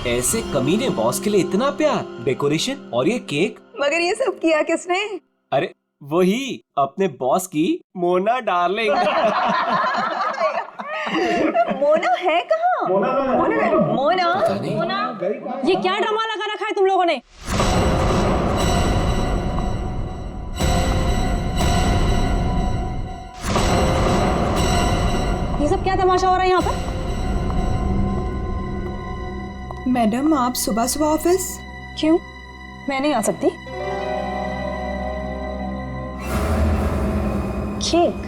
ऐसे कमीने बॉस के लिए इतना प्यार, डेकोरेशन और ये केक। मगर ये सब किया किसने? अरे वही अपने बॉस की मोना डार्लिंग। मोना है कहाँ? मोना पता नहीं। ये क्या ड्रामा लगा रखा है तुम लोगों ने? ये सब क्या तमाशा हो रहा है यहाँ पर? मैडम, आप सुबह सुबह ऑफिस? क्यों? मैं नहीं आ सकती। केक?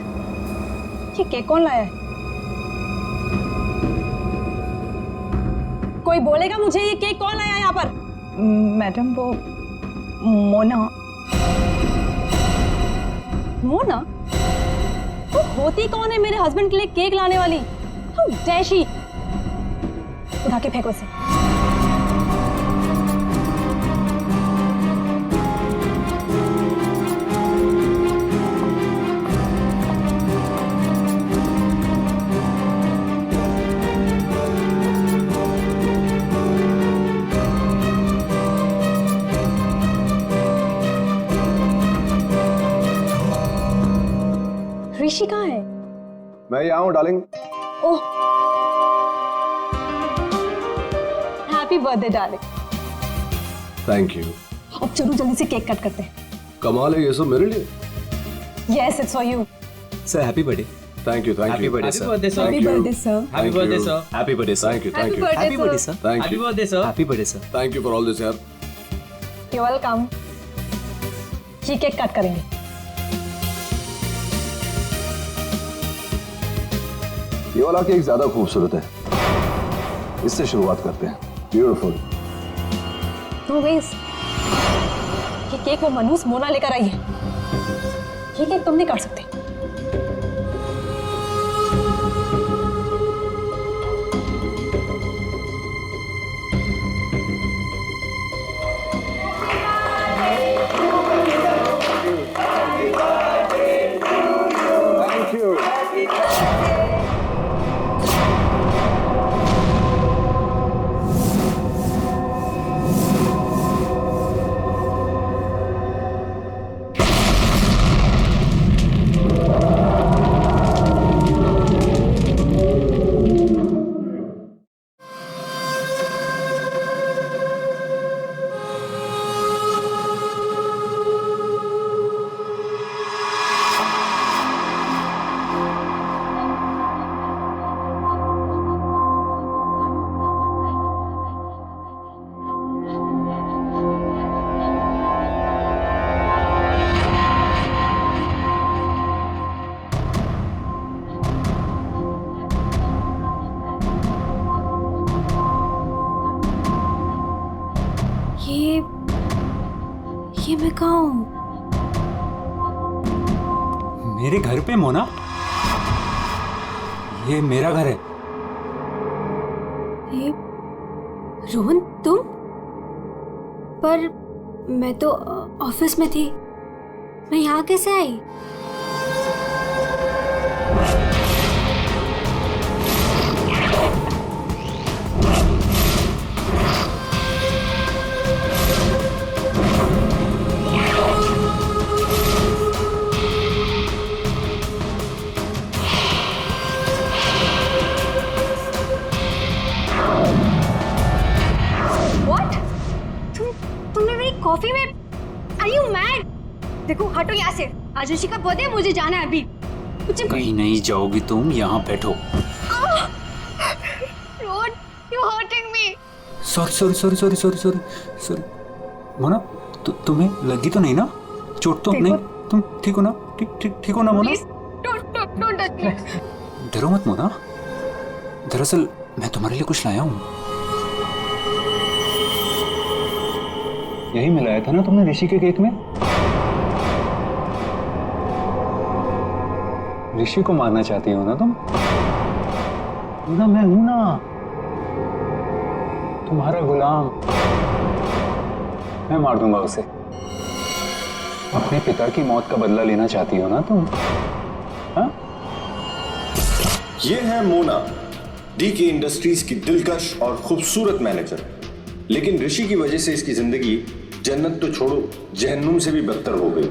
ये केक कौन लाया है? कोई बोलेगा मुझे ये केक कौन लाया है यहाँ पर? मैडम, वो मोना। मोना? वो होती कौन है मेरे हस्बैंड के लिए केक लाने वाली? How dare she? उठा के फेंको इसे। ऋषि कहाँ है? मैं यहाँ हूँ darling. Oh, happy birthday darling. Thank you. अब चलो जल्दी से केक कट करते हैं। कमाल है, ये सब मेरे लिए। Yes, it's for you. Sir happy birthday. Thank you, thank happy you. Birthday sir. Happy birthday sir. Happy birthday sir. Happy birthday sir. Thank you, thank you, happy birthday sir. Thank happy you, birthday sir. Happy birthday sir. Thank you for all this यार। You're welcome. Ji cake cut करेंगे। ये वाला cake ज्यादा खूबसूरत है, इससे शुरुआत करते हैं। ब्यूटीफुल। No ways. ये केक वो मनहूस मोना लेकर आई है। ये केक तुम नहीं काट सकते। Thank you. ये मैं कहाँ हूँ? मेरे घर पे मोना? ये मेरा घर है। ये रोहन, तुम? पर मैं तो ऑफिस में थी, मैं यहाँ कैसे आई? तुमने मेरी कॉफी में? Are you mad? देखो, हटो यहाँ से। आज ऋषि का बर्थडे, मुझे जाना है अभी। कहीं नहीं जाओगी तुम, यहाँ बैठो। Rohan, you're hurting me. Sorry Mona, तुम्हें लगी तो नहीं ना? चोट तो नहीं? तुम ठीक हो ना? ठीक हो ना Mona? Please, don't touch me. डरो मत मोना, दरअसल मैं तुम्हारे लिए कुछ लाया हूँ। यही मिलाया था ना तुमने ऋषि के केक में? ऋषि को मारना चाहती हो ना तुम? ना मैं हूं ना, तुम्हारा गुलाम। मैं मार दूंगा उसे। अपने पिता की मौत का बदला लेना चाहती हो ना तुम? हाँ? ये है मोना, डीके इंडस्ट्रीज की दिलकश और खूबसूरत मैनेजर। लेकिन ऋषि की वजह से इसकी जिंदगी जन्नत तो छोड़ो जहन्नुम से भी बदतर हो गई।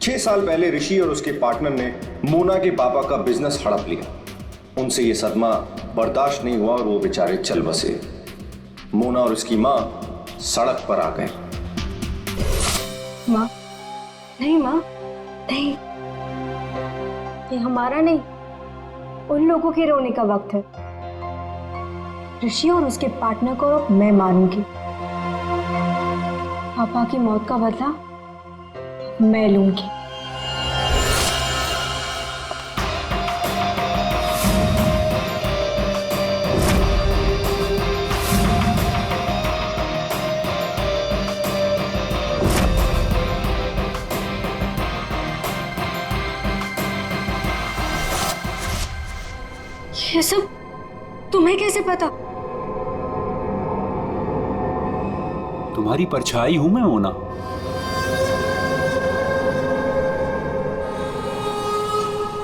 6 साल पहले ऋषि और उसके पार्टनर ने मोना के पापा का बिजनेस हड़प लिया। उनसे ये सदमा बर्दाश्त नहीं हुआ और वो बेचारे चल बसे। मोना और उसकी माँ सड़क पर आ गए। माँ, नहीं माँ, नहीं, ये हमारा नहीं, उन लोगों के रोने का वक्त है। ऋषि और उसके पार्टनर को मैं मारूंगी। पापा की मौत का बदला मैं लूंगी। ये सब तुम्हें कैसे पता? तुम्हारी परछाई हूं मैं मोना।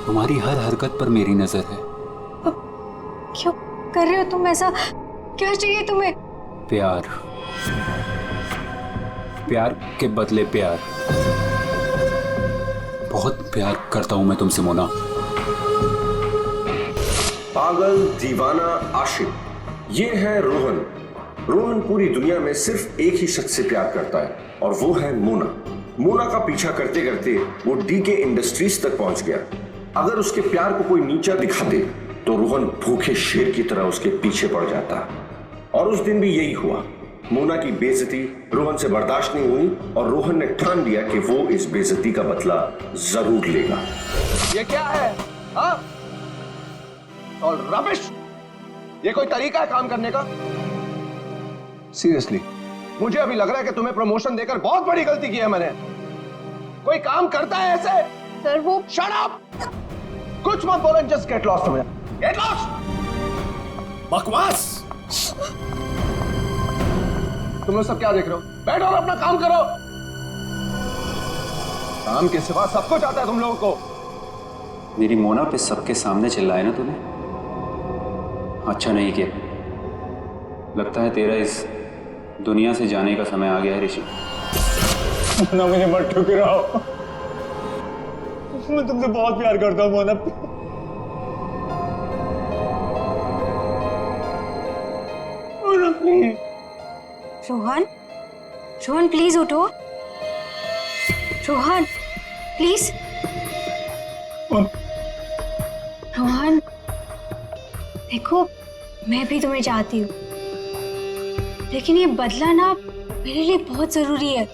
तुम्हारी हर हरकत पर मेरी नजर है। क्यों कर रहे हो तुम ऐसा? क्या चाहिए तुम्हें? प्यार, प्यार के बदले प्यार। बहुत प्यार करता हूं मैं तुमसे मोना। पागल, दीवाना, आशिक, ये है रोहन। रोहन पूरी दुनिया में सिर्फ एक ही शख्स से प्यार करता है और वो है मोना। मोना का पीछा करते करते वो डीके इंडस्ट्रीज तक पहुंच गया। अगर उसके प्यार को कोई नीचा दिखाते तो रोहन भूखे शेर की तरह उसके पीछे पड़ जाता। और उस दिन भी यही हुआ। मोना की बेइज्जती रोहन से बर्दाश्त नहीं हुई और रोहन ने ठान लिया कि वो इस बेइज्जती का बदला जरूर लेगा। ये क्या है? हाँ? और रबिश, ये कोई तरीका है काम करने का? सीरियसली मुझे अभी लग रहा है कि तुम्हें प्रमोशन देकर बहुत बड़ी गलती की है मैंने। कोई काम करता है ऐसे? सर वो शट अप! कुछ मत बोलो, just get lost. Get lost! बकवास! तुम लोग सब क्या देख रहे हो? बैठो और अपना काम करो। काम के सिवा सब कुछ आता है तुम लोगों को। मेरी मोना पे सबके सामने चिल्लाए ना तूने? अच्छा नहीं किया। लगता है तेरा इस दुनिया से जाने का समय आ गया है ऋषि। मोना, मुझे मत ठुकराओ। मैं तुमसे बहुत प्यार करता हूँ मोना। मोना प्लीज। रोहन, रोहन प्लीज उठो। रोहन प्लीज। रोहन देखो, मैं भी तुम्हें चाहती हूँ, लेकिन ये बदला ना मेरे लिए बहुत जरूरी है।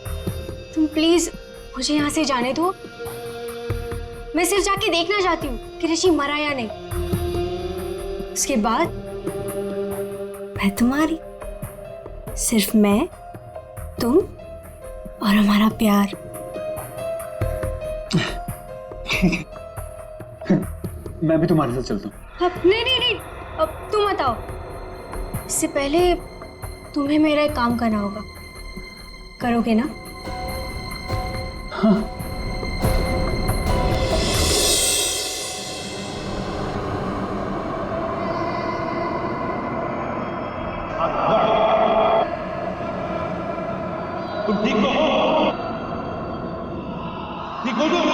तुम प्लीज मुझे यहाँ से जाने दो। मैं सिर्फ जाके देखना चाहती हूँ कि ऋषि मरा या नहीं। उसके बाद मैं तुम्हारी, सिर्फ मैं, तुम और हमारा प्यार। मैं भी तुम्हारे साथ चलता हूँ। अब नहीं, अब तुम बताओ। इससे पहले तुम्हें मेरा एक काम करना होगा। करोगे ना? हाँ। तुम ठीक तो हो? ठीक हो तुम?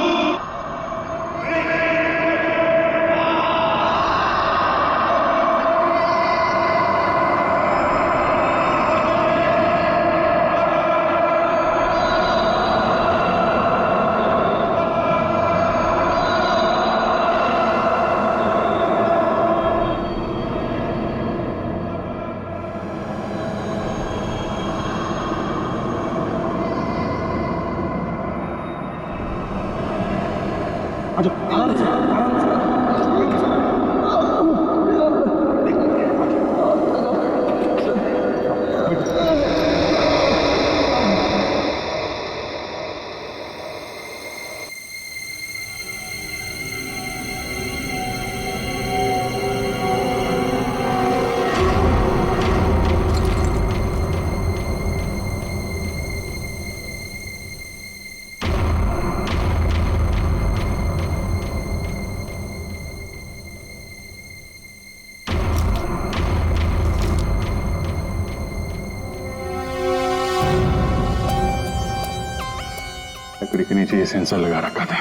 लकड़ी के नीचे ये सेंसर लगा रखा था,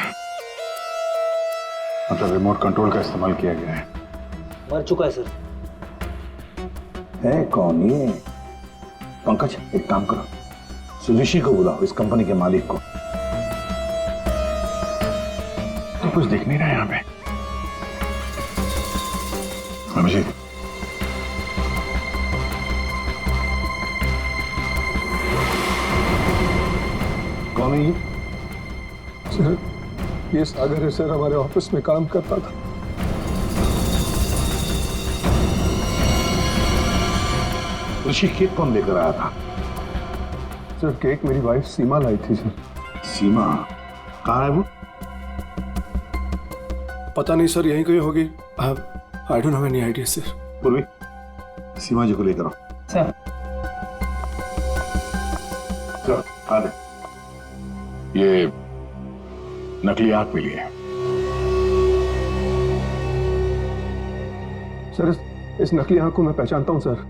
मतलब रिमोट कंट्रोल का इस्तेमाल किया गया है। मर चुका है सर। है कौन ये? पंकज, एक काम करो, सुजुशी को बुलाओ, इस कंपनी के मालिक को। तो कुछ दिख नहीं रहा यहाँ पे। अभिजीत, कौन है ये? सर, ये सागर है सर, हमारे ऑफिस में काम करता था। ऋषि केक कौन लेकर आया था? सर, केक मेरी वाइफ सीमा लाई थी सर। सीमा कहाँ है वो? पता नहीं सर, यहीं कहीं होगी। I don't have any idea sir. पूर्वी, सीमा जी को लेकर आओ। सर। चलो, आ दे। ये नकली आंख मिली है। सर, इस नकली आंख को मैं पहचानता हूँ सर।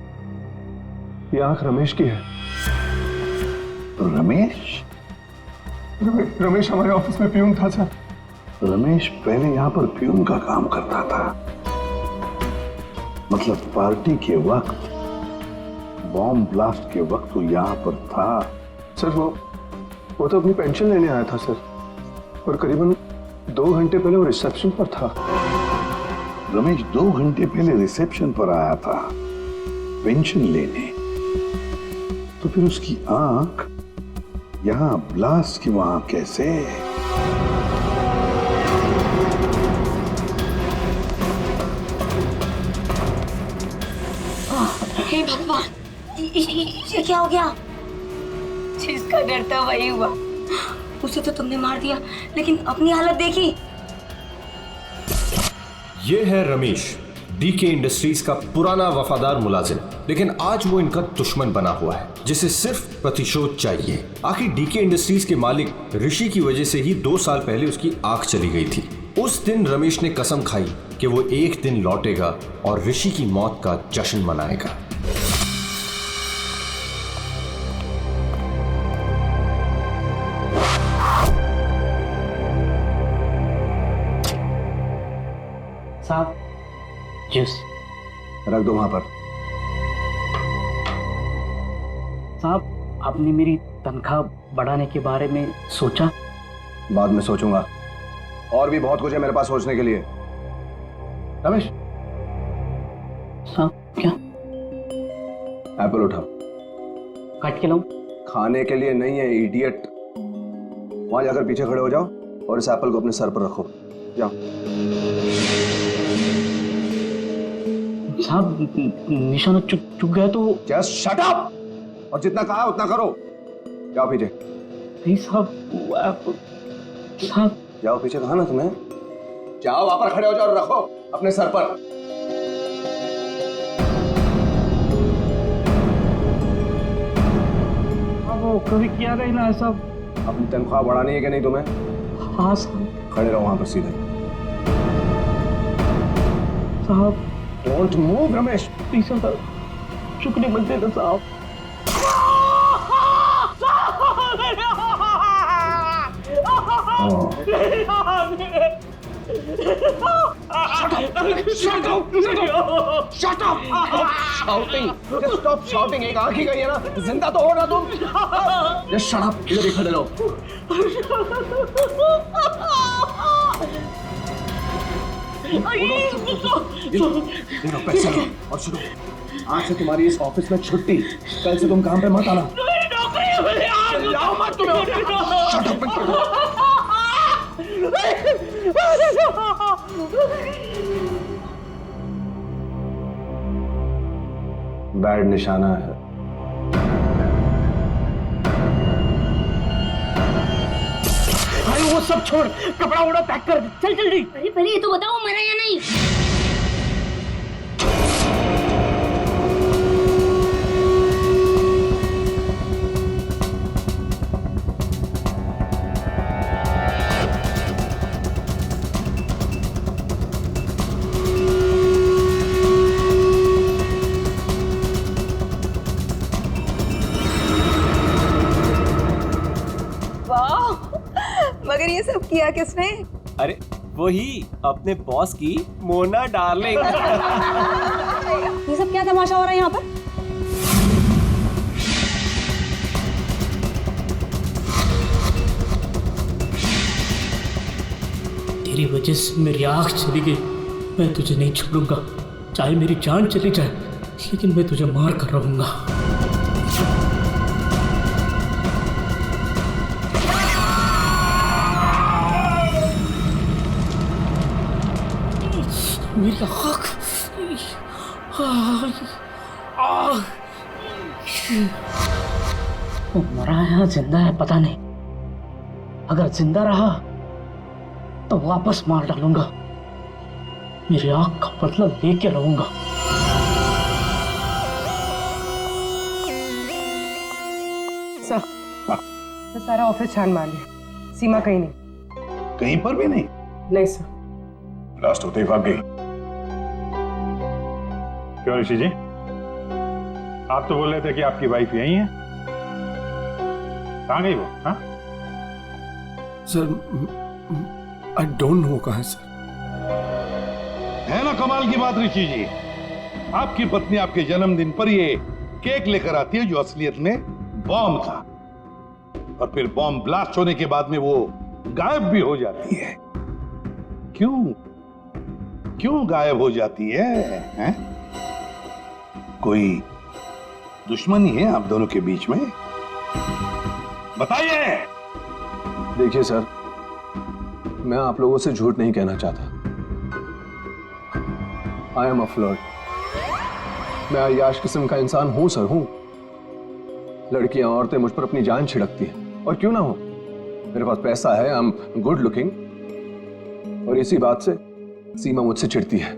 ये आंख रमेश की है। रमेश? रमेश हमारे ऑफिस में प्यून था सर। रमेश पहले यहाँ पर प्यून का काम करता था, मतलब पार्टी के वक्त, बॉम्ब ब्लास्ट के वक्त वो यहाँ पर था। सर, वो तो अपनी पेंशन लेने आया था सर, और करीबन 2 घंटे पहले वो रिसेप्शन पर था। रमेश 2 घंटे पहले रिसेप्शन पर आया था पेंशन लेने, तो फिर उसकी आंख यहाँ ब्लास्ट की वहां कैसे? हे भगवान, ये क्या हो गया? जिसका डर था वही हुआ। उसे तो तुमने मार दिया, लेकिन अपनी हालत देखी। ये है रमेश, डीके इंडस्ट्रीज का पुराना वफादार मुलाजिम, लेकिन आज वो इनका दुश्मन बना हुआ है, जिसे सिर्फ प्रतिशोध चाहिए। आखिर डीके इंडस्ट्रीज के मालिक ऋषि की वजह से ही 2 साल पहले उसकी आंख चली गई थी। उस दिन रमेश ने कसम खाई कि वो एक दिन लौटेगा और ऋषि की मौत का जश्न मनाएगा। साहब, जूस रख दो वहां पर। साहब, आपने मेरी तनख्वाह बढ़ाने के बारे में सोचा? बाद में सोचूंगा, और भी बहुत कुछ है मेरे पास सोचने के लिए। रमेश, साहब क्या? एप्पल उठाओ। काट के लाऊं? खाने के लिए नहीं है इडियट। वहां जाकर पीछे खड़े हो जाओ और इस एप्पल को अपने सर पर रखो। जाओ। साहब, निशाना चुक गया तो। जस्ट शट अप, और जितना कहा उतना करो। जाओ पीछे। नहीं साहब, साहब जाओ पीछे, कहा ना तुम्हें? जाओ, वहां पर खड़े हो जाओ और रखो अपने सर पर। अब वो कभी किया नहीं ना साहब। अपनी तनख्वाह बढ़ानी है कि नहीं तुम्हें? हाँ साहब। खड़े रहो वहां पर सीधे। साहब, डोंट मूव रमेश। प्लीज साहब, चुकने मत देना साहब। Shut up! Shouting! Just stop shouting. एक आंख ही गई है ना, जिंदा तो हो ना तुम? Just shut up. इधर ही खड़े रहो। पैसे लो और सुनो, आज से तुम्हारी इस ऑफिस में छुट्टी। कल से तुम काम पे मत आना। जाओ मत तुम। Shut up! बैड निशाना है। भाई वो सब छोड़, कपड़ा वपड़ा पैक कर, चल जल्दी। पहले ये तो बताओ मरा या नहीं? फिर ये सब किया किसने? अरे वही अपने बॉस की मोना डार्लिंग। ये सब क्या तमाशा हो रहा है यहाँ पर? तेरी वजह से मेरी आँख चली गई। मैं तुझे नहीं छोड़ूंगा, चाहे मेरी जान चली जाए, लेकिन मैं तुझे मार कर रहूंगा। मेरी आँख, वो मरा है या जिंदा है पता नहीं। अगर जिंदा रहा तो वापस मार डालूंगा। मेरी आँख का बदला लेके रहूंगा। सर, तो सारा ऑफिस छान मार लिया, सीमा कहीं नहीं। कहीं पर भी नहीं? नहीं सर। लास्ट होते ही भाग गई। क्यों ऋषि जी, आप तो बोल रहे थे कि आपकी वाइफ यही है, कहाँ गई वो? हाँ सर, आई डोंट नो कहाँ है सर। है ना कमाल की बात ऋषि जी, आपकी पत्नी आपके जन्मदिन पर ये केक लेकर आती है जो असलियत में बॉम्ब था, और फिर बॉम्ब ब्लास्ट होने के बाद में वो गायब भी हो जाती है। क्यों क्यों गायब हो जाती है? कोई दुश्मनी है आप दोनों के बीच में? बताइए। देखिए सर, मैं आप लोगों से झूठ नहीं कहना चाहता। I am a flirt. मैं अय्याश किस्म का इंसान हूं सर, हूं। लड़कियां, औरतें मुझ पर अपनी जान छिड़कती हैं, और क्यों ना हो। मेरे पास पैसा है, आई एम गुड लुकिंग, और इसी बात से सीमा मुझसे चिढ़ती है,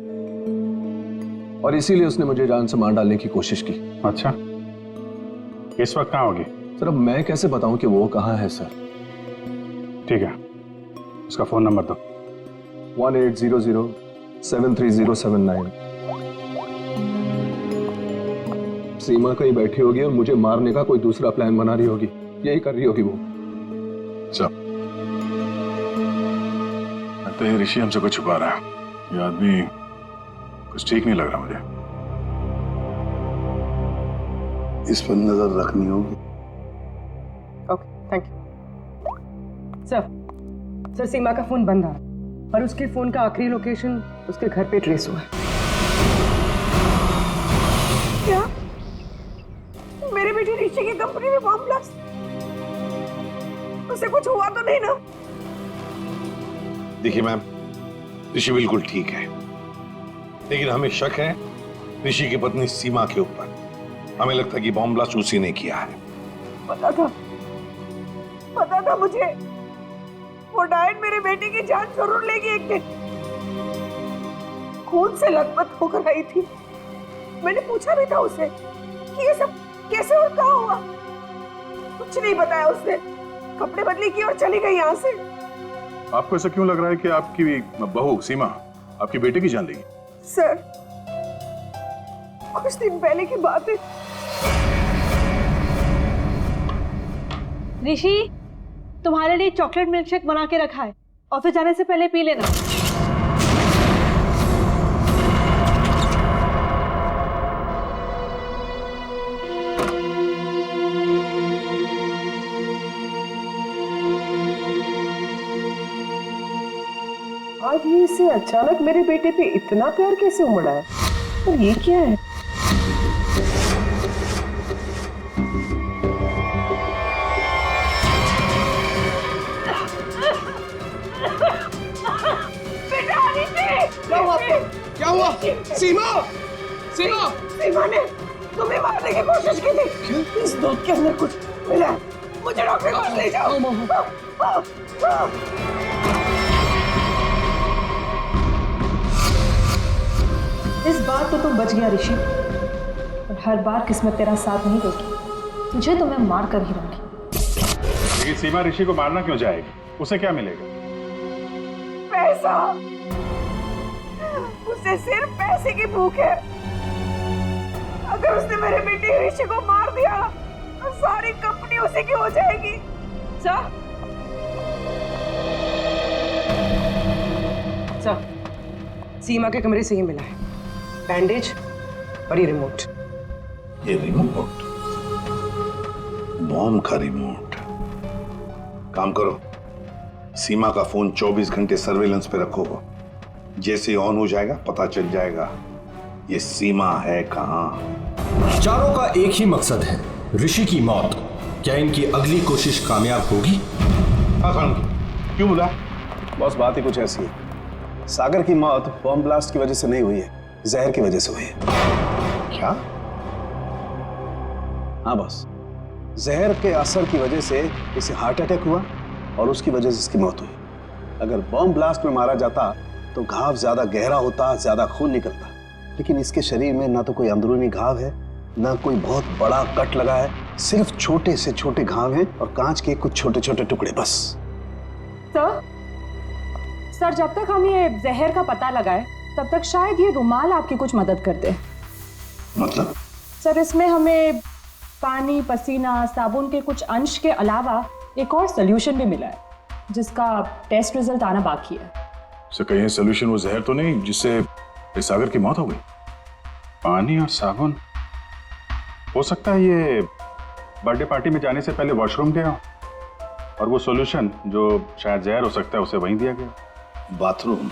और इसीलिए उसने मुझे जान से मार डालने की कोशिश की। अच्छा, इस वक्त कहाँ होगी? सर अब मैं कैसे बताऊं कि वो कहाँ है सर? ठीक है, उसका फोन नंबर दो। 1800-73079। सीमा कहीं बैठी होगी और मुझे मारने का कोई दूसरा प्लान बना रही होगी, यही कर रही होगी वो। सब लगता है ऋषि हमसे कुछ छुपा रहा है। ये आदमी कुछ ठीक नहीं लग रहा मुझे। इस पर नजर रखनी होगी। Okay, thank you. सर, सीमा का फोन बंद आ रहा है, और उसके फोन का आखिरी लोकेशन उसके घर पे ट्रेस हुआ है। क्या? मेरे बेटे ऋषि की कंपनी में बॉम्ब ब्लास्ट? उसे कुछ हुआ तो नहीं ना? देखिए मैम, ऋषि बिल्कुल ठीक है, लेकिन हमें शक है ऋषि की पत्नी सीमा के ऊपर। हमें लगता है कि बॉम्ब ब्लास्ट उसी ने किया है। पता था मुझे, वो डायन मेरे बेटे की जान जरूर लेगी एक दिन। खून से लथपथ होकर आई थी। मैंने पूछा भी था उसे कि ये सब कैसे और कहाँ हुआ। कुछ नहीं बताया उसने। कपड़े बदली की और चली गई यहाँ से। आपको ऐसा क्यों लग रहा है कि आपकी बहू सीमा आपकी बेटे की जान लेगी? सर, कुछ दिन पहले की बात है। ऋषि, तुम्हारे लिए चॉकलेट मिल्कशेक बना के रखा है, ऑफिस जाने से पहले पी लेना। आज ये इससे अचानक मेरे बेटे पे इतना प्यार कैसे उमड़ा है? और ये क्या है? क्या हुआ? सीमा ने तुम्हें मारने की कोशिश की थी। इस दूध के अंदर कुछ मिला है, मुझे डॉक्टर के पास ले जाओ। इस बार तो तुम बच गया ऋषि, और हर बार किस्मत तेरा साथ नहीं देगी। तुझे तो मैं मार कर ही रहूंगी। लेकिन सीमा ऋषि को मारना क्यों जाएगी? उसे क्या मिलेगा? पैसा। उसे सिर्फ पैसे की भूख है। अगर उसने मेरे बेटे ऋषि को मार दिया तो सारी कंपनी उसी की हो जाएगी। सर, सर, सीमा के कमरे से ही मिला है बैंडेज और ये रिमोट। ये रिमोट, बॉम्ब का रिमोट। काम करो, सीमा का फोन 24 घंटे सर्वेलेंस पे रखो। जैसे ऑन हो जाएगा पता चल जाएगा ये सीमा है कहां। चारों का एक ही मकसद है, ऋषि की मौत। क्या इनकी अगली कोशिश कामयाब होगी? क्यों बोला? बॉस, बात ही कुछ ऐसी है। सागर की मौत बॉम्ब ब्लास्ट की वजह से नहीं हुई है, जहर की वजह से हुई है। क्या? हाँ बॉस, जहर के असर की वजह से इसे हार्ट अटैक हुआ और उसकी वजह से इसकी मौत हुई। अगर बॉम्ब ब्लास्ट में मारा जाता तो घाव ज्यादा गहरा होता, ज्यादा खून निकलता, लेकिन इसके शरीर में ना तो कोई अंदरूनी घाव है, ना कोई बहुत बड़ा कट लगा है, सिर्फ छोटे से छोटे घाव हैं और कांच के कुछ छोटे छोटे टुकड़े बस। सर, जब तक हम ये जहर का पता लगाए तब तक शायद ये रुमाल आपकी कुछ मदद कर दे। मतलब? सर, इसमें हमें पानी, पसीना, साबुन के कुछ अंश के अलावा एक और सोल्यूशन भी मिला है जिसका टेस्ट रिजल्ट आना बाकी है। सर, कहीं सोल्यूशन वो जहर तो नहीं जिससे इस सागर की मौत हो गई? पानी और साबुन? हो सकता है ये बर्थडे पार्टी में जाने से पहले वॉशरूम गया और वो सॉल्यूशन जो शायद जहर हो सकता है उसे वहीं दिया गया। बाथरूम?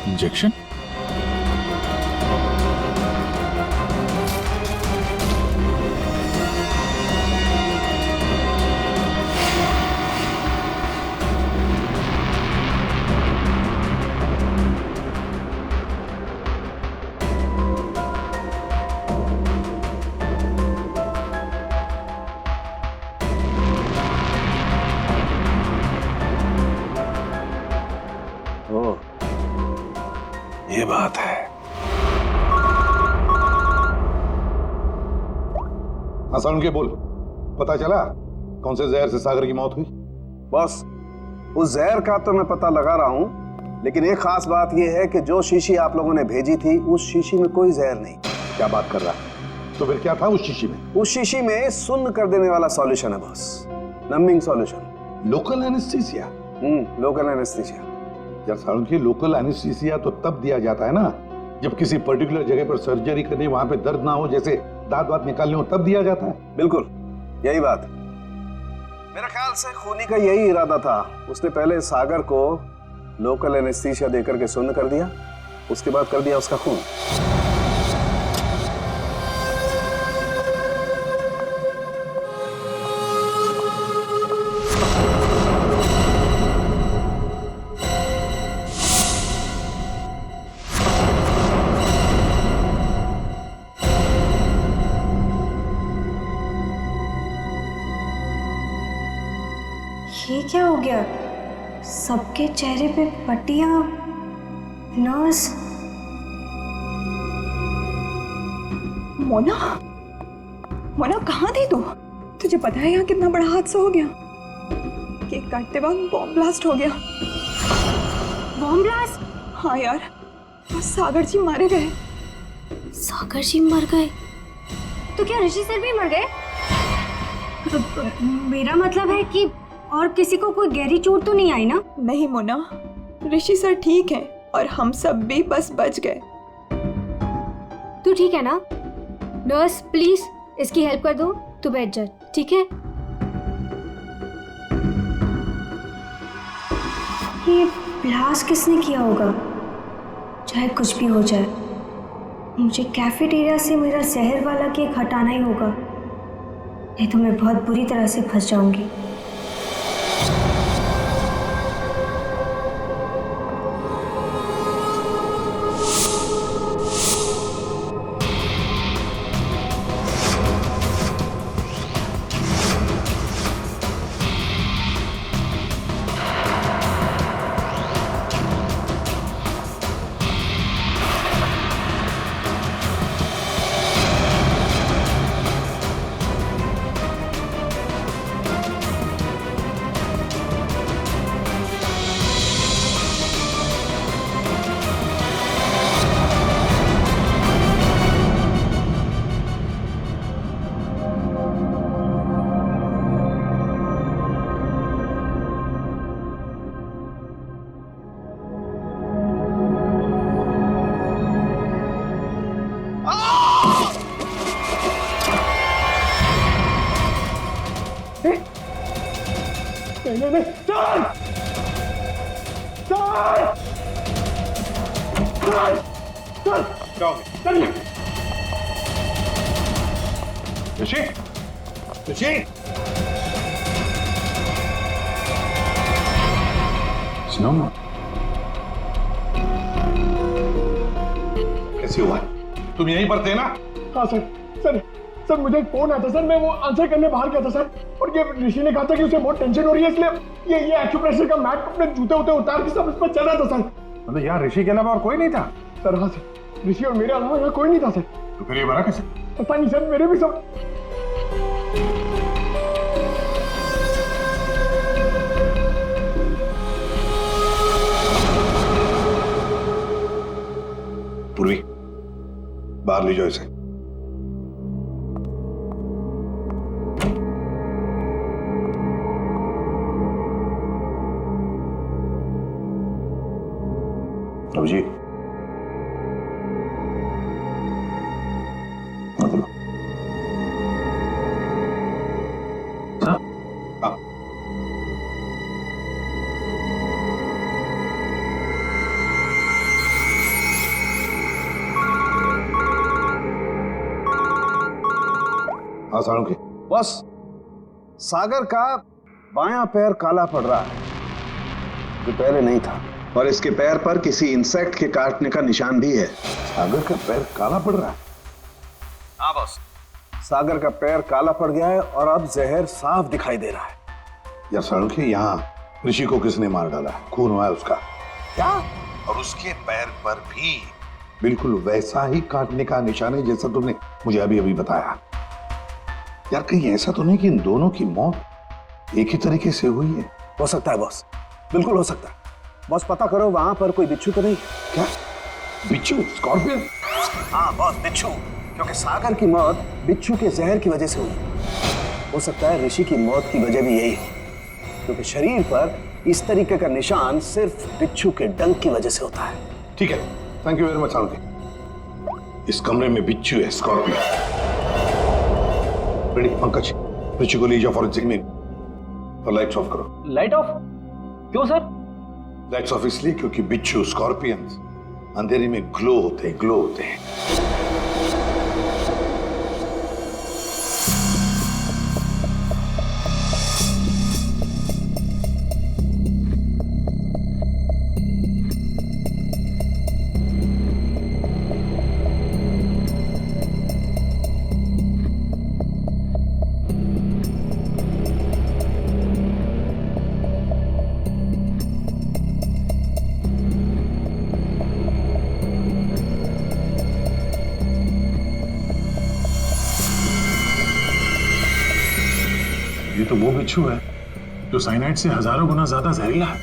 इंजेक्शन? ये बात है। आसान के बोल, पता चला कौन से जहर से सागर की मौत हुई? बस, उस जहर का तो मैं पता लगा रहा हूं, लेकिन एक खास बात यह है कि जो शीशी आप लोगों ने भेजी थी उस शीशी में कोई जहर नहीं। क्या बात कर रहा है? तो फिर क्या था उस शीशी में? उस शीशी में सुन्न कर देने वाला सॉल्यूशन है boss, numbing solution. Local anaesthesia? Local anaesthesia. यार सारुण की, लोकल एनेस्थीसिया तो तब दिया जाता है ना जब किसी पर्टिकुलर जगह पर सर्जरी करनी, वहां पे दर्द ना हो, जैसे दांत वात निकालने हो, तब दिया जाता है। बिल्कुल यही बात। मेरा ख्याल से खूनी का यही इरादा था। उसने पहले सागर को लोकल एनेस्थीसिया देकर के सुन्न कर दिया, उसके बाद कर दिया उसका खून। ये क्या हो गया? सबके चेहरे पे पट्टियां, नर्स। मोना, मोना कहाँ थी तू? तुझे पता है यहाँ कितना बड़ा हादसा हो गया? केक काटते वक्त बॉम्ब ब्लास्ट हो गया। Bomb blast? हाँ यार, और सागर जी मारे गए। सागर जी मर गए? तो क्या ऋषि सर भी मर गए? मेरा मतलब है कि और किसी को कोई गहरी चोट तो नहीं आई ना? नहीं मोना, ऋषि सर ठीक है और हम सब भी बस बच गए। तू ठीक है ना? नर्स प्लीज इसकी हेल्प कर दो, तू बैठ जा, ठीक है? ये ब्लास्ट किसने किया होगा? चाहे कुछ भी हो जाए, मुझे कैफेटेरिया से मेरा जहर वाला केक हटाना ही होगा, नहीं तो मैं बहुत बुरी तरह से फंस जाऊंगी। नहीं नहीं चल चल चल चल जाओ चलिए ऋषि ऋषि सुनो ना, कैसे हुआ? तुम यहीं पर थे ना? हाँ सर सर सर मुझे एक फोन आया था सर, मैं वो आंसर करने बाहर गया था सर, और ये ऋषि ने कहा था कि उसे बहुत टेंशन हो रही है, इसलिए ये एक्यूप्रेशर का मैट अपने जूते उते उतार के सब इस पर चल रहा था सर। मतलब यहाँ ऋषि के अलावा और कोई नहीं था? सर हाँ सर, ऋषि और मेरे अलावा यहाँ कोई नहीं था सर। तो फिर ये बना कैसे? पता नहीं सर, मेरे भी सब पूर्वी, बाहर ले जाओ इसे। अभिजीत, हाँ साळुंखे। बस सागर का बायां पैर काला पड़ रहा है, जो पहले नहीं था, और इसके पैर पर किसी इंसेक्ट के काटने का निशान भी है। सागर का पैर काला पड़ रहा है? हाँ बॉस, सागर का पैर काला पड़ गया है और अब जहर साफ दिखाई दे रहा है। या साळुंखे, यहाँ ऋषि को किसने मार डाला? खून हुआ है उसका? क्या? और उसके पैर पर भी बिल्कुल वैसा ही काटने का निशान है जैसा तुमने मुझे अभी अभी बताया। यार कहीं ऐसा तो नहीं कि इन दोनों की मौत एक ही तरीके से हुई है? हो सकता है बॉस, बिल्कुल हो सकता है। बॉस पता करो वहां पर कोई बिच्छू तो नहीं? क्या बिच्छू? स्कॉर्पियन? हाँ बॉस, बिच्छू, क्योंकि सागर की मौत बिच्छू के जहर की वजह से हुई। हो सकता है ऋषि की मौत की वजह भी यही हो, क्योंकि शरीर पर इस तरीके का निशान सिर्फ बिच्छू के डंक की वजह से होता है। ठीक है, thank you very much Salunkhe. इस कमरे में बिच्छू है, स्कॉर्पियन। रेडी पंकज, ऋषि को ले जाओ फॉरेंसिक में और लाइट्स ऑफ करो। Light of? क्यों सर? लाइट्स ऑफ इसलिए क्योंकि बिच्छू, स्कॉर्पियंस अंधेरे में ग्लो होते हैं। ये तो वो बिच्छू है जो साइनाइड से हजारों गुना ज्यादा जहरीला है।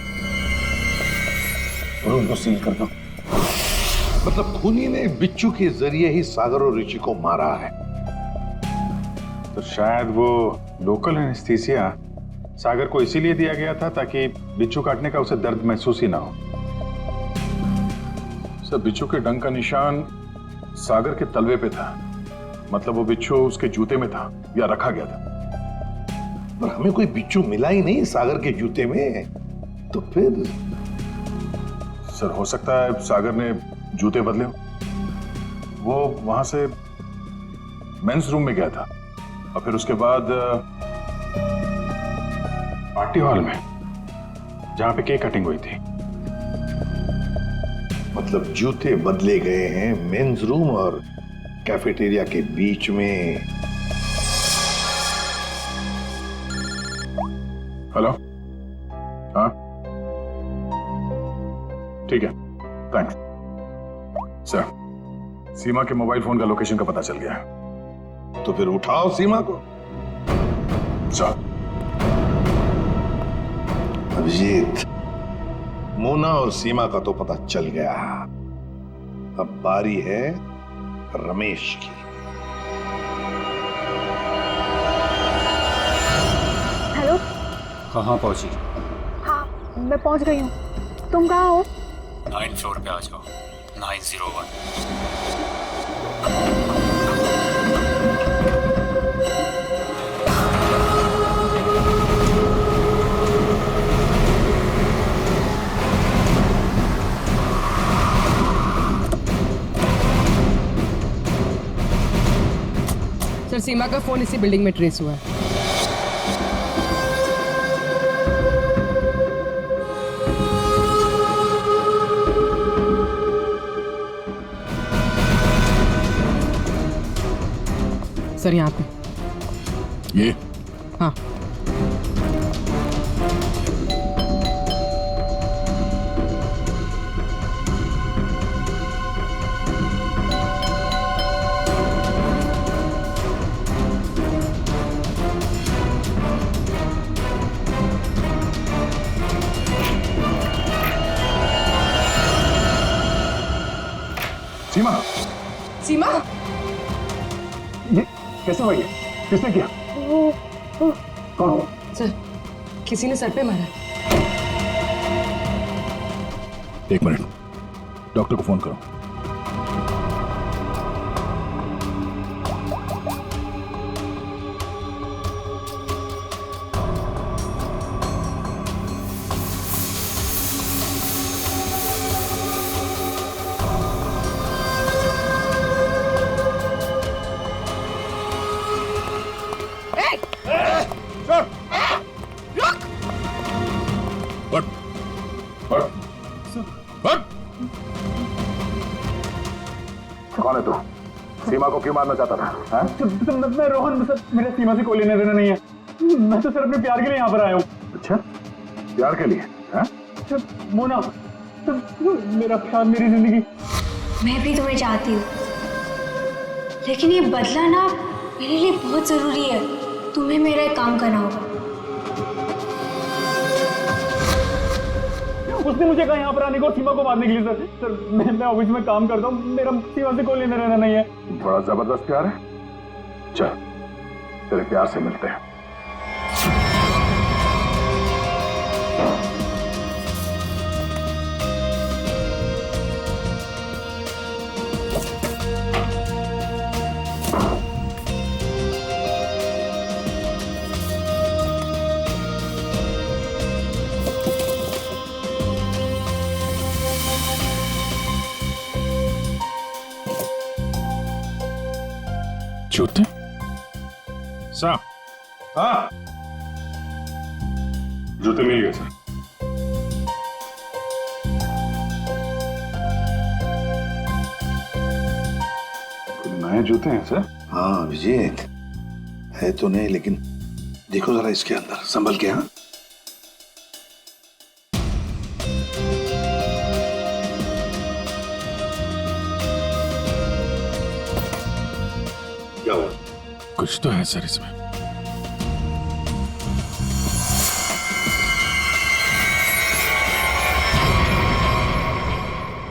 और उनको सील कर दो। मतलब खूनी ने बिच्छू के जरिए ही सागर और ऋषि को मारा है। तो शायद वो लोकल एनेस्थीसिया सागर को इसीलिए दिया गया था ताकि बिच्छू काटने का उसे दर्द महसूस ही ना हो। सर, बिच्छू के डंक का निशान सागर के तलवे पे था, मतलब वो बिच्छू उसके जूते में था या रखा गया था। पर हमें कोई बिच्छू मिला ही नहीं सागर के जूते में, तो फिर? सर, हो सकता है सागर ने जूते बदले हो। वो वहां से मेंस रूम में गया था और फिर उसके बाद पार्टी हॉल में जहां पे केक कटिंग हुई थी। मतलब जूते बदले गए हैं मेंस रूम और कैफेटेरिया के बीच में। हेलो, हाँ ठीक है, थैंक्स सर। सीमा के मोबाइल फोन का लोकेशन का पता चल गया है। तो फिर उठाओ सीमा को। सर, अभिजीत, मोना और सीमा का तो पता चल गया, अब बारी है रमेश की। हेलो। कहाँ पहुंची? हाँ, मैं पहुंच गई हूँ। तुम कहाँ हो? 9 फ्लोर पे आ जाओ। 901। सीमा का फोन इसी बिल्डिंग में ट्रेस हुआ है। सर यहाँ पे। ये हाँ। सीमा, सीमा, ये कैसे हुआ? ये किसने किया? कौन? सर किसी ने सर पे मारा। एक मिनट, डॉक्टर को फोन करो। कौन है तू? सीमा को क्यों मारना चाहता था? हाँ? मैं रोहन, सर मेरे सीमा से कोई लेना देना नहीं है। मैं तो सर अपने प्यार के लिए यहाँ पर आया हूँ। अच्छा, प्यार के लिए? हाँ? मोना, मेरा प्यार, मेरी जिंदगी। मैं भी तुम्हें चाहती हूँ, लेकिन ये बदला ना मेरे लिए बहुत जरूरी है। तुम्हें मेरा एक काम करना होगा। उसने मुझे कहा यहाँ पर आने को, सीमा को मारने के लिए। सर सर मैं ऑफिस में काम करता हूँ, मेरा सीमा से कोई लेना देना नहीं है। बड़ा जबरदस्त प्यार है। चल, तेरे प्यार से मिलते हैं। जूते? सर, हाँ, जूते मिल गए सर। नए जूते हैं सर? हाँ विजेत, है तो नहीं, लेकिन देखो जरा इसके अंदर, संभल के। हाँ, क्या हुआ? कुछ तो है सर इसमें।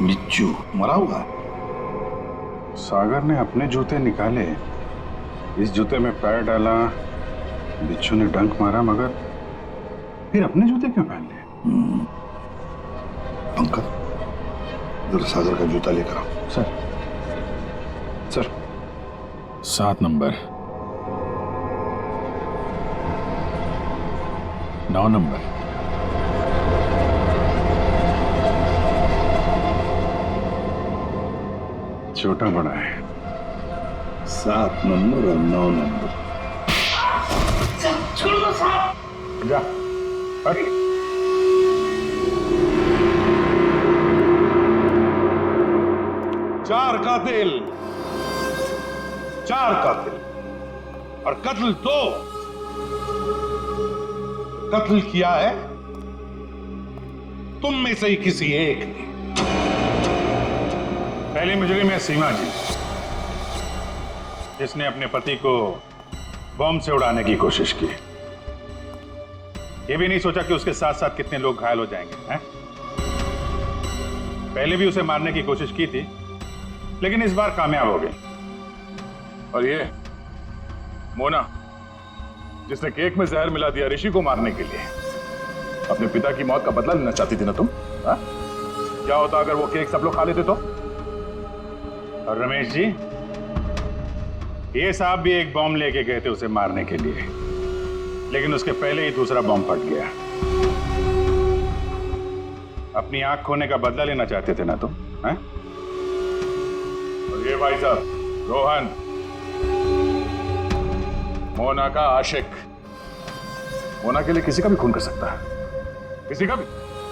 बिच्छू मरा हुआ? सागर ने अपने जूते निकाले, इस जूते में पैर डाला, बिच्छू ने डंक मारा, मगर फिर अपने जूते क्यों पहन लिए? अंकल, जरा सागर का जूता लेकर आओ। सर, सर 7 नंबर, 9 नंबर, छोटा बड़ा है। 7 नंबर और 9 नंबर। जा, हट। चार कातिल और कत्ल 2। कत्ल किया है तुम में से ही किसी एक ने। पहली मुजरिम है सीमा जी, जिसने अपने पति को बम से उड़ाने की कोशिश की। ये भी नहीं सोचा कि उसके साथ साथ कितने लोग घायल हो जाएंगे, हैं? पहले भी उसे मारने की कोशिश की थी, लेकिन इस बार कामयाब हो गई। और ये मोना, जिसने केक में जहर मिला दिया ऋषि को मारने के लिए, अपने पिता की मौत का बदला लेना चाहती थी ना तुम? हा? क्या होता अगर वो केक सब लोग खा लेते तो? और रमेश जी, ये साहब भी एक बॉम्ब लेके गए थे उसे मारने के लिए, लेकिन उसके पहले ही दूसरा बॉम्ब फट गया। अपनी आंख खोने का बदला लेना चाहते थे ना तुम, हैं? और ये भाई साहब रोहन, मोना का आशिक मोना के लिए किसी का भी खून कर सकता है, किसी का भी।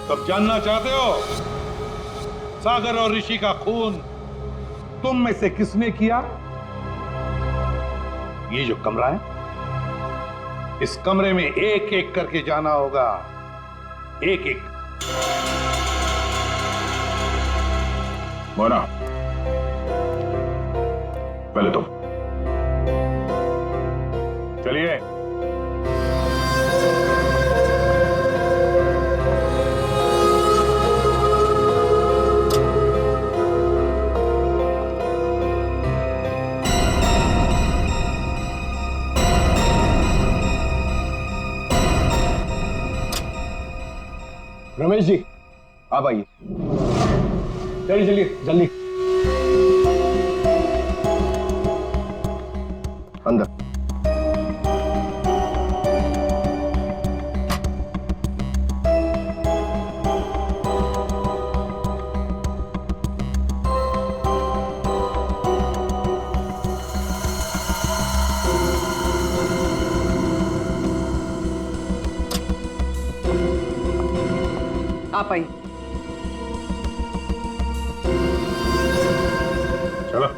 तब जानना चाहते हो सागर और ऋषि का खून तुम में से किसने किया? ये जो कमरा है, इस कमरे में एक एक करके जाना होगा, एक एक। मोना, पहले तुम चलिए। रमेश जी आप आइए। चलिए चलिए जल्दी अंदर। आप आइए। चलो।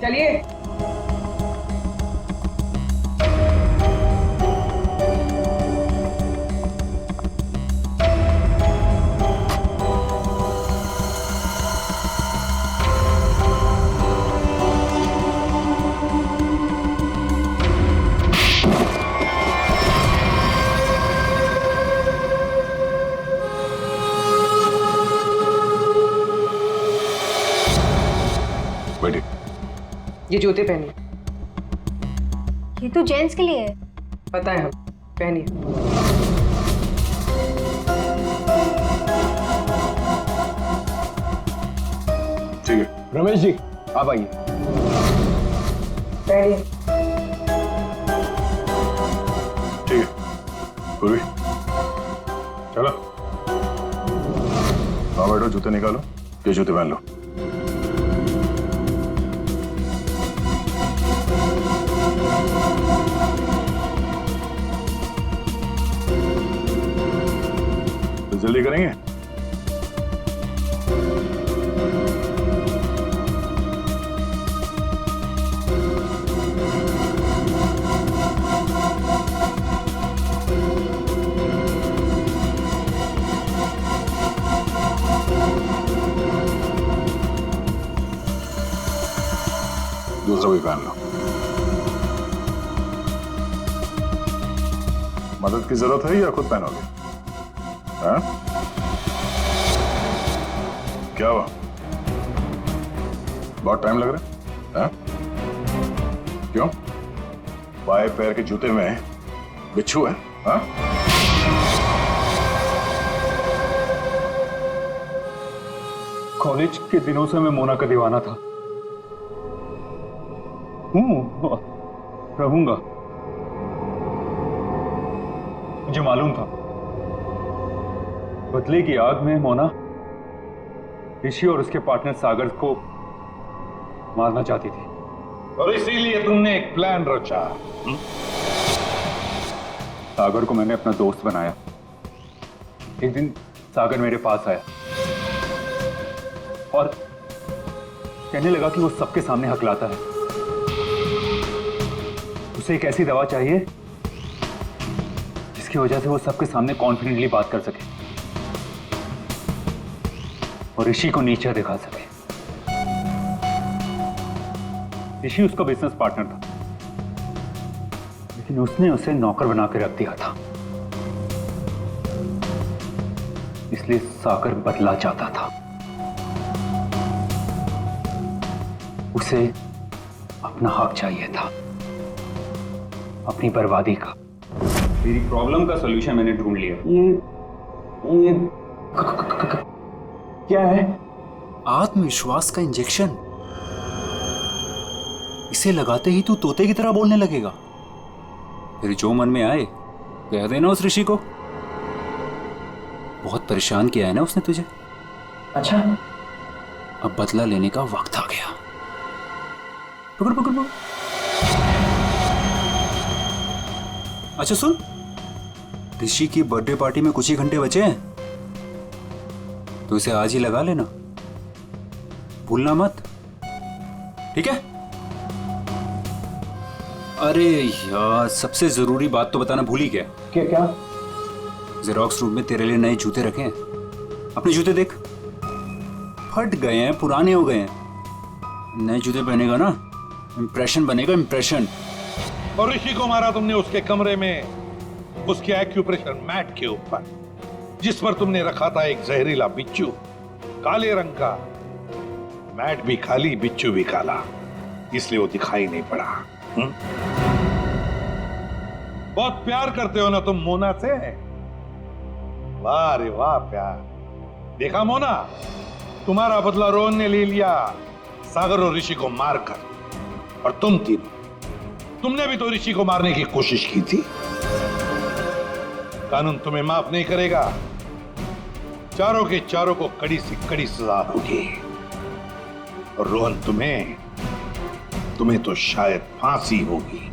चलिए। बैठिए। ये जूते पहनिए। ये तो जेंट्स के लिए है। पता है, हम पहनिए। ठीक है। रमेश जी आप आइए। पहनिए। ठीक है पूर्वी, चलो। आओ बैठो, जूते निकालो, ये जूते पहन लो। तो जल्दी करेंगे। दूसरा भी पहन लो। मदद की जरूरत है या खुद पहनोगे? हाँ? क्या हुआ? बहुत टाइम लग रहा है? हाँ? क्यों? बाएं पैर के जूते में बिच्छू है? हाँ? कॉलेज के दिनों से मैं मोना का दीवाना था, रहूंगा। मुझे मालूम था बदले की आग में मोना ऋषि और उसके पार्टनर सागर को मारना चाहती थी, और इसीलिए तुमने एक प्लान रचा। सागर को मैंने अपना दोस्त बनाया। एक दिन सागर मेरे पास आया और कहने लगा कि वो सबके सामने हकलाता है। उसे एक ऐसी दवा चाहिए जिसकी वजह से वो सबके सामने कॉन्फिडेंटली बात कर सके और ऋषि को नीचा दिखा सके। ऋषि उसका बिजनेस पार्टनर था, लेकिन उसने उसे नौकर बना के रख दिया था, इसलिए सागर बदला चाहता था। उसे अपना हक चाहिए था, अपनी बर्बादी का। मेरी प्रॉब्लम का सॉल्यूशन मैंने ढूंढ लिया। ये क्या है? आत्मविश्वास का इंजेक्शन। इसे लगाते ही तू तोते की तरह बोलने लगेगा। फिर जो मन में आए कह देना उस ऋषि को। बहुत परेशान किया है ना उसने तुझे। अच्छा, अब बदला लेने का वक्त आ गया। पकड़ पकड़ पकड़। अच्छा सुन, ऋषि की बर्थडे पार्टी में कुछ ही घंटे बचे हैं, तो इसे आज ही लगा लेना, भूलना मत, ठीक है? अरे यार, सबसे जरूरी बात तो बताना भूल ही गया। क्या क्या? जेरोक्स रूम में तेरे लिए नए जूते रखे हैं। अपने जूते देख, फट गए हैं, पुराने हो गए हैं। नए जूते पहनेगा ना, इंप्रेशन बनेगा, इंप्रेशन। और ऋषि को मारा तुमने उसके कमरे में, उसके एक्यूप्रेशर मैट के ऊपर, जिस पर तुमने रखा था एक जहरीला बिच्छू, काले रंग का। मैट भी खाली, बिच्छू भी काला, इसलिए वो दिखाई नहीं पड़ा। बहुत प्यार करते हो ना तुम मोना से? वाह रे वाह प्यार। देखा मोना, तुम्हारा बदला रोहन ने ले लिया सागर और ऋषि को मारकर। और तुम तीनों, तुमने भी तो ऋषि को मारने की कोशिश की थी। कानून तुम्हें माफ नहीं करेगा, चारों के चारों को कड़ी से कड़ी सजा होगी। और रोहन, तुम्हें तो शायद फांसी होगी।